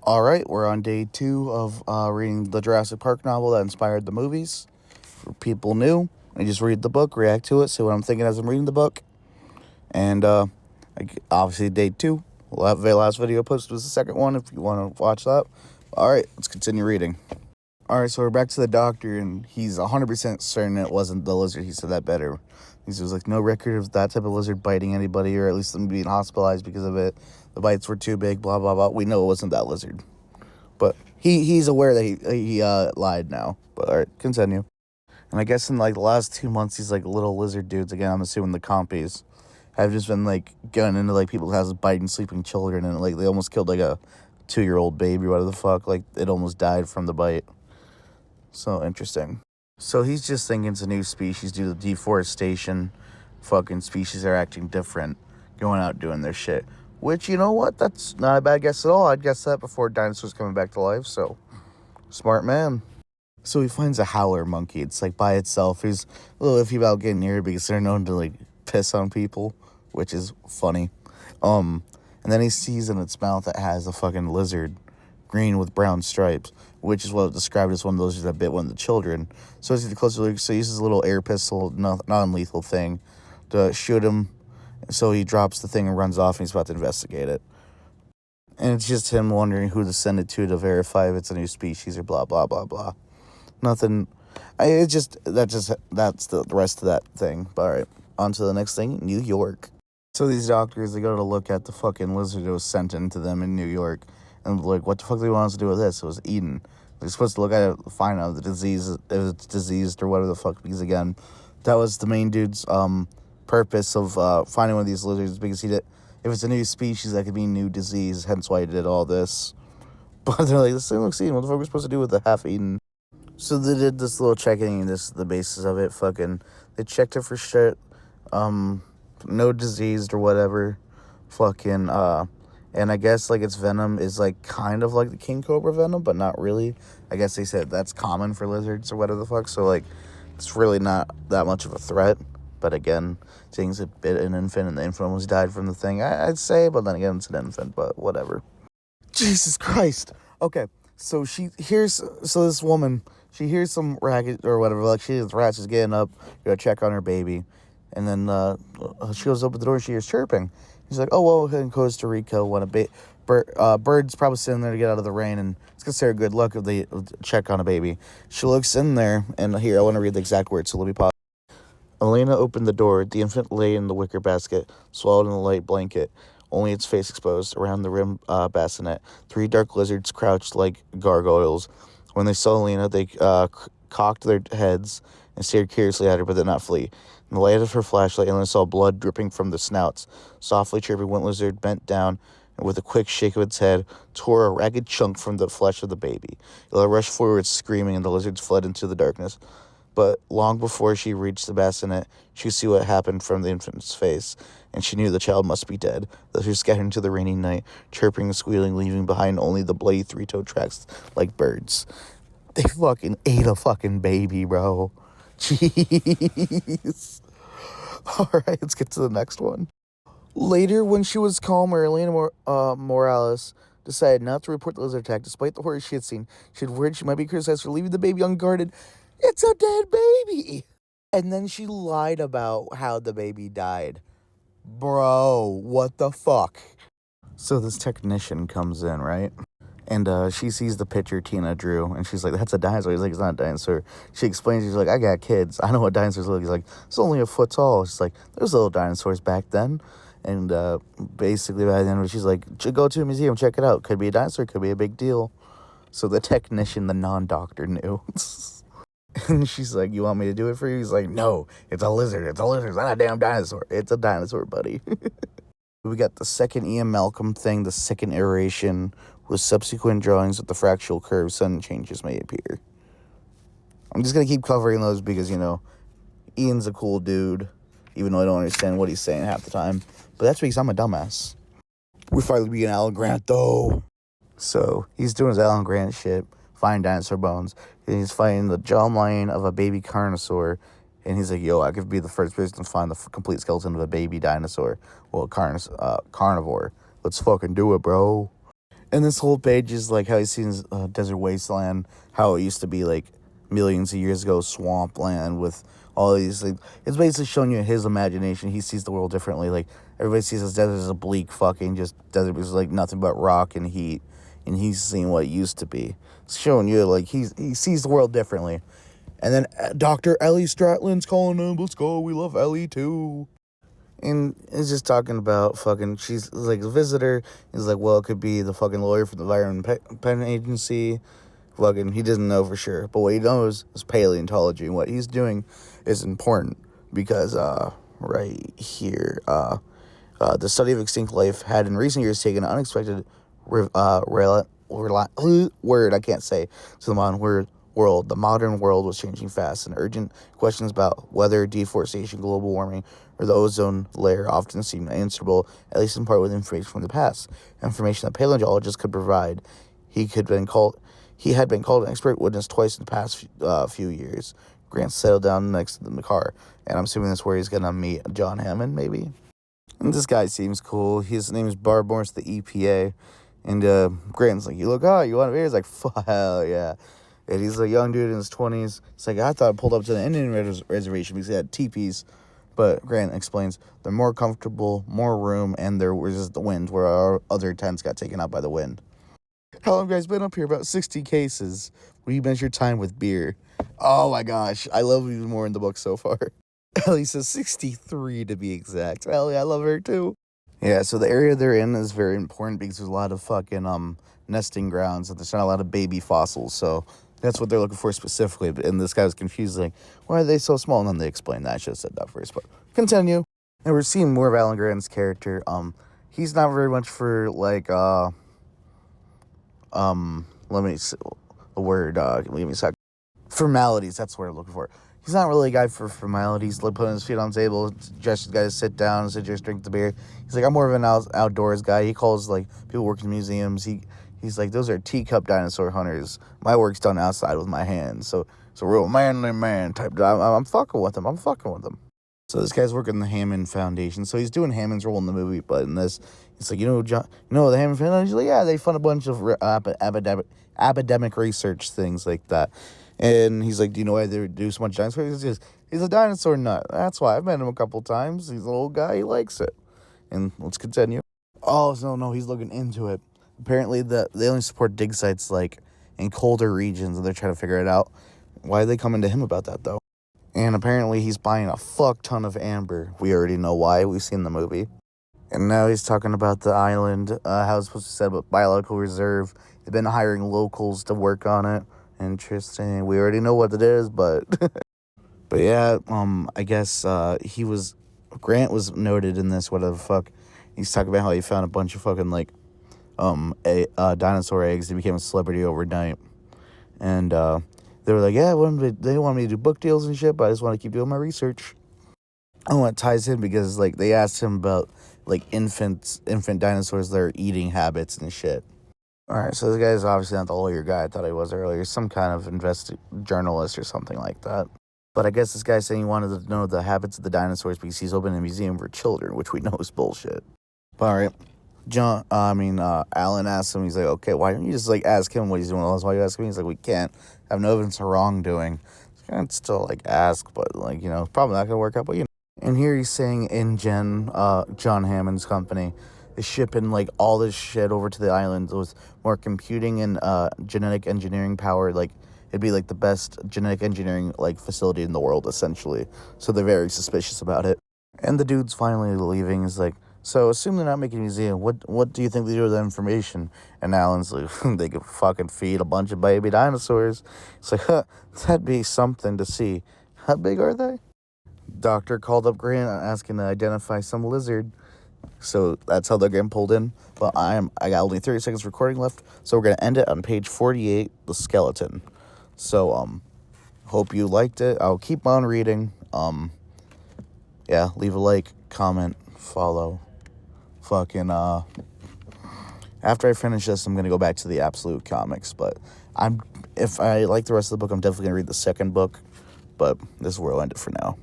All right, we're on day 2 of reading the Jurassic Park novel that inspired the movies. For people new, I just read the book, react to it, see what I'm thinking as I'm reading the book. And obviously, day 2. The last video posted was the second one if you want to watch that. All right, let's continue reading. All right, so we're back to the doctor, and he's 100% certain it wasn't the lizard. He said that better. He was like, no record of that type of lizard biting anybody, or at least them being hospitalized because of it. The bites were too big, blah, blah, blah. We know it wasn't that lizard. But he's aware that he lied now. But all right, continue. And I guess in like the last 2 months, these like little lizard dudes, again, I'm assuming the compies, have just been like going into like people's houses biting sleeping children, and like they almost killed like a 2-year-old baby, whatever the fuck. Like it almost died from the bite. So interesting. So he's just thinking it's a new species due to deforestation. Fucking species are acting different, going out doing their shit. Which, you know what? That's not a bad guess at all. I'd guess that before dinosaurs coming back to life. So, smart man. So he finds a howler monkey. It's like by itself. He's a little iffy about getting near it because they're known to like piss on people, which is funny. And then he sees in its mouth that has a fucking lizard, green with brown stripes, which is what it described as one of those that bit one of the children. So as he gets closer, so he uses a little air pistol, non-lethal thing, to shoot him. So he drops the thing and runs off, and he's about to investigate it. And it's just him wondering who to send it to verify if it's a new species or blah, blah, blah, blah. Nothing. That's the rest of that thing. But all right, on to the next thing, New York. So these doctors, they go to look at the fucking lizard that was sent into them in New York. And like, what the fuck do they want us to do with this? It was eaten. They're supposed to look at it, find out the disease, if it's diseased or whatever the fuck. Because again, that was the main dude's purpose of finding one of these lizards, because if it's a new species, that could be new disease, hence why he did all this. But they're like, this thing looks eaten, what the fuck are we supposed to do with the half-eaten? So they did this little checking, the basis of it, they checked it for shit, no diseased or whatever, and I guess, like, its venom is, like, kind of like the king cobra venom, but not really. I guess they said that's common for lizards or whatever the fuck, so, like, it's really not that much of a threat. But again, seeing it bit an infant and the infant almost died from the thing, I'd say, but then again, it's an infant, but whatever. Jesus Christ. Okay, so this woman, she hears some racket or whatever, like she hears rats just getting up, go check on her baby. And then she goes up the door and she hears chirping. He's like, oh, well, in Costa Rica, when bird's probably sitting there to get out of the rain, and it's considered good luck if they check on a baby. She looks in there, and here, I want to read the exact words, so let me pause. Elena opened the door. The infant lay in the wicker basket, swallowed in the light blanket, only its face exposed. Around the rim bassinet, 3 dark lizards crouched like gargoyles. When they saw Elena, they cocked their heads and stared curiously at her, but did not flee. In the light of her flashlight, Elena saw blood dripping from the snouts. Softly chirping, one lizard bent down and, with a quick shake of its head, tore a ragged chunk from the flesh of the baby. Elena rushed forward, screaming, and the lizards fled into the darkness. But long before she reached the bassinet, she could see what happened from the infant's face, and she knew the child must be dead. The two scattered into the rainy night, chirping and squealing, leaving behind only the bloody 3-toed tracks like birds. They fucking ate a fucking baby, bro. Jeez. Alright, let's get to the next one. Later, when she was calmer, Elena Morales decided not to report the lizard attack, despite the horror she had seen. She had worried she might be criticized for leaving the baby unguarded. It's a dead baby! And then she lied about how the baby died. Bro, what the fuck? So this technician comes in, right? And she sees the picture Tina drew, and she's like, that's a dinosaur. He's like, it's not a dinosaur. She explains, she's like, I got kids. I know what dinosaurs look like. He's like, it's only a foot tall. She's like, there's little dinosaurs back then. And basically, by the end of it, she's like, go to a museum, check it out. Could be a dinosaur, could be a big deal. So the technician, the non-doctor, knew. And she's like, you want me to do it for you? He's like, no, it's a lizard. It's not a damn dinosaur. It's a dinosaur, buddy. We got the second Ian Malcolm thing, the second iteration, with subsequent drawings with the fractal curves, sudden changes may appear. I'm just going to keep covering those because, Ian's a cool dude, even though I don't understand what he's saying half the time. But that's because I'm a dumbass. We're finally being Alan Grant, though. So, he's doing his Alan Grant shit, find dinosaur bones, and he's finding the jawline of a baby carnosaur, and he's like, yo, I could be the first person to find the complete skeleton of a baby dinosaur. Well, carnivore. Let's fucking do it, bro. And this whole page is like how he sees desert wasteland, how it used to be like millions of years ago, swampland with all these like. It's basically showing you his imagination. He sees the world differently. Like everybody sees this desert as a bleak fucking just desert. It's like nothing but rock and heat, and he's seeing what it used to be. It's showing you like he sees the world differently. And then Dr. Ellie Stratland's calling him. Let's go. We love Ellie too. And it's just talking about fucking, she's like a visitor. He's like, well, it could be the fucking lawyer from the Environment Pen Agency. Fucking, he doesn't know for sure. But what he knows is paleontology. And what he's doing is important because, right here, the study of extinct life had in recent years taken an unexpected word I can't say to the modern world. The modern world was changing fast, and urgent questions about weather, deforestation, global warming, or the ozone layer often seemed unanswerable, at least in part with information from the past. Information that paleontologists could provide. He had been called an expert witness twice in the past few years. Grant settled down next to the car, and I'm assuming that's where he's gonna meet John Hammond, maybe. And this guy seems cool. His name is Barb Morse, the EPA. And Grant's like, you look hot, you want to be? He's like, fuck, hell yeah. And he's a young dude in his 20s. It's like, I thought I pulled up to the Indian reservation because they had teepees. But Grant explains, they're more comfortable, more room, and there was just the wind where our other tents got taken out by the wind. How long have you guys been up here? About 60 cases. Will you measure time with beer? Oh my gosh, I love even more in the book so far. Ellie says 63 to be exact. Ellie, I love her too. Yeah, so the area they're in is very important because there's a lot of fucking nesting grounds and there's not a lot of baby fossils, so that's what they're looking for specifically. And this guy was confused, like, why are they so small? And then they explained that. I should have said that first, but continue. And we're seeing more of Alan Grant's character. He's not very much for like let me see the word give me a sec. Formalities, that's what I'm looking for. He's not really a guy for formalities, like putting his feet on the table, just the guy to sit down, sit just drink the beer. He's like, I'm more of an outdoors guy. He calls like people working in museums. He's like, those are teacup dinosaur hunters. My work's done outside with my hands. So real manly man type. I'm fucking with him. So this guy's working the Hammond Foundation. So he's doing Hammond's role in the movie, but in this, it's like, John, the Hammond Foundation? He's like, yeah, they fund a bunch of academic research things like that. And he's like, do you know why they do so much dinosaurs? He's a dinosaur nut. That's why. I've met him a couple times. He's an old guy. He likes it. And let's continue. Oh, no, he's looking into it. Apparently, they only support dig sites, like, in colder regions, and they're trying to figure it out. Why are they coming to him about that, though? And apparently, he's buying a fuck ton of amber. We already know why. We've seen the movie. And now he's talking about the island, how it's supposed to set up a biological reserve. They've been hiring locals to work on it. Interesting. We already know what it is, but but yeah, I guess Grant was noted in this, whatever the fuck. He's talking about how he found a bunch of fucking like dinosaur eggs. He became a celebrity overnight. And they were like, yeah, they want me to do book deals and shit, but I just want to keep doing my research. I want it ties in because like they asked him about like infant dinosaurs, their eating habits and shit. Alright, so this guy's obviously not the lawyer guy I thought he was earlier. Some kind of journalist or something like that. But I guess this guy's saying he wanted to know the habits of the dinosaurs because he's opening a museum for children, which we know is bullshit. But alright, Alan asks him, he's like, okay, why don't you just like ask him what he's doing? Why you ask me? He's like, we can't have no evidence of wrongdoing. So can't still like ask, but like, probably not gonna work out, but And here he's saying John Hammond's company is shipping like all this shit over to the island with more computing and genetic engineering power. Like it'd be like the best genetic engineering like facility in the world essentially. So they're very suspicious about it. And the dude's finally leaving. He's like, so assume they're not making a museum. What do you think they do with that information? And Alan's like, they could fucking feed a bunch of baby dinosaurs. It's like, that'd be something to see. How big are they? Doctor called up Grant asking to identify some lizard. So that's how they're getting pulled in. But I got only 30 seconds recording left. So we're going to end it on page 48, the skeleton. So, hope you liked it. I'll keep on reading. Yeah, leave a like, comment, follow. Fucking, after I finish this, I'm going to go back to the Absolute Comics. But if I like the rest of the book, I'm definitely going to read the second book. But this is where I'll end it for now.